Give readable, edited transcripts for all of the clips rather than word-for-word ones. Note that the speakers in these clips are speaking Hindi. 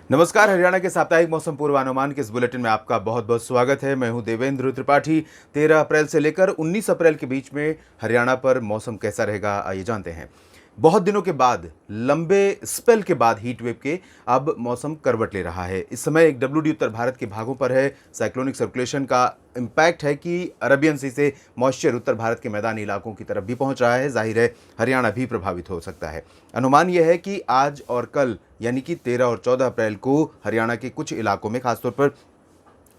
नमस्कार। हरियाणा के साप्ताहिक मौसम पूर्वानुमान के इस बुलेटिन में आपका बहुत बहुत स्वागत है। मैं हूं देवेंद्र त्रिपाठी। 13 अप्रैल से लेकर 19 अप्रैल के बीच में हरियाणा पर मौसम कैसा रहेगा, आइए जानते हैं। बहुत दिनों के बाद, लंबे स्पेल के बाद हीट वेव के अब मौसम करवट ले रहा है। इस समय एक डब्ल्यूडी उत्तर भारत के भागों पर है। साइक्लोनिक सर्कुलेशन का इम्पैक्ट है कि अरबियन सी से मॉइस्चर उत्तर भारत के मैदानी इलाकों की तरफ भी पहुंच रहा है। जाहिर है हरियाणा भी प्रभावित हो सकता है। अनुमान यह है कि आज और कल यानी कि 13 और 14 अप्रैल को हरियाणा के कुछ इलाकों में, खासतौर पर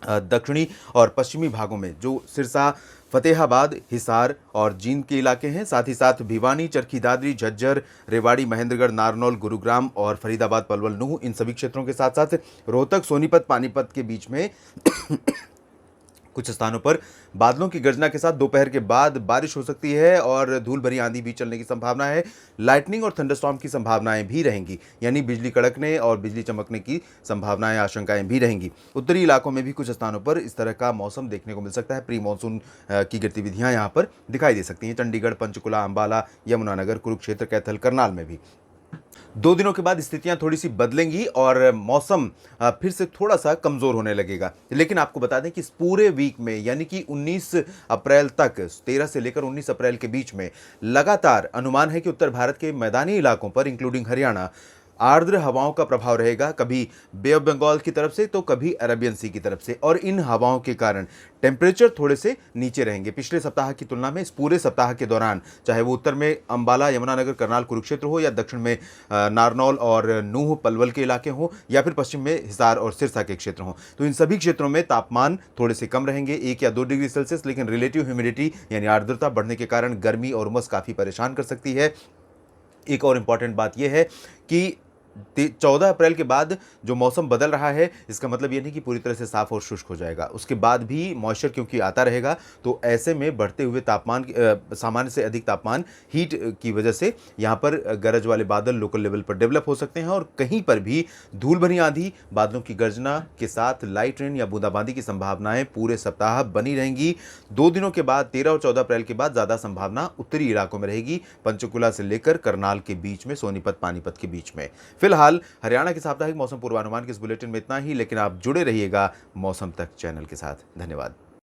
दक्षिणी और पश्चिमी भागों में, जो सिरसा, फतेहाबाद, हिसार और जींद के इलाके हैं, साथ ही साथ भिवानी, चरखी दादरी, झज्जर, रेवाड़ी, महेंद्रगढ़, नारनौल, गुरुग्राम और फरीदाबाद, पलवल, नूंह, इन सभी क्षेत्रों के साथ साथ रोहतक, सोनीपत, पानीपत के बीच में कुछ स्थानों पर बादलों की गर्जना के साथ दोपहर के बाद बारिश हो सकती है और धूल भरी आंधी भी चलने की संभावना है। लाइटनिंग और थंडरस्टॉर्म की संभावनाएं भी रहेंगी, यानी बिजली कड़कने और बिजली चमकने की संभावनाएं, आशंकाएं भी रहेंगी। उत्तरी इलाकों में भी कुछ स्थानों पर इस तरह का मौसम देखने को मिल सकता है। प्री मानसून की गतिविधियां यहां पर दिखाई दे सकती हैं। चंडीगढ़, पंचकुला, अंबाला, यमुनानगर, कुरुक्षेत्र, कैथल, करनाल में भी 2 दिनों के बाद स्थितियां थोड़ी सी बदलेंगी और मौसम फिर से थोड़ा सा कमजोर होने लगेगा। लेकिन आपको बता दें कि इस पूरे वीक में, यानी कि 19 अप्रैल तक, 13 से लेकर 19 अप्रैल के बीच में लगातार अनुमान है कि उत्तर भारत के मैदानी इलाकों पर, इंक्लूडिंग हरियाणा, आर्द्र हवाओं का प्रभाव रहेगा। कभी बे ऑफ बंगाल की तरफ से तो कभी अरेबियन सी की तरफ से, और इन हवाओं के कारण टेम्परेचर थोड़े से नीचे रहेंगे पिछले सप्ताह की तुलना में। इस पूरे सप्ताह के दौरान, चाहे वो उत्तर में अंबाला, यमुनानगर, करनाल, कुरुक्षेत्र हो, या दक्षिण में नारनौल और नूंह, पलवल के इलाके हों, या फिर पश्चिम में हिसार और सिरसा के क्षेत्र हों, तो इन सभी क्षेत्रों में तापमान थोड़े से कम रहेंगे, 1 या 2 डिग्री सेल्सियस। लेकिन रिलेटिव ह्यूमिडिटी यानी आर्द्रता बढ़ने के कारण गर्मी और उमस काफ़ी परेशान कर सकती है। एक और इम्पॉर्टेंट बात यह है कि 14 अप्रैल के बाद जो मौसम बदल रहा है, इसका मतलब ये नहीं कि पूरी तरह से साफ और शुष्क हो जाएगा। उसके बाद भी मॉइस्चर क्योंकि आता रहेगा, तो ऐसे में बढ़ते हुए तापमान, सामान्य से अधिक तापमान, हीट की वजह से यहाँ पर गरज वाले बादल लोकल लेवल पर डेवलप हो सकते हैं और कहीं पर भी धूल भरी आंधी, बादलों की गर्जना के साथ लाइट रेन या बूंदाबांदी की संभावनाएं पूरे सप्ताह बनी रहेंगी। 2 दिनों के बाद, 13 और 14 अप्रैल के बाद, ज़्यादा संभावना उत्तरी इलाकों में रहेगी, पंचकुला से लेकर करनाल के बीच में, सोनीपत, पानीपत के बीच में। फिलहाल हरियाणा के साप्ताहिक मौसम पूर्वानुमान के इस बुलेटिन में इतना ही, लेकिन आप जुड़े रहिएगा मौसम तक चैनल के साथ। धन्यवाद।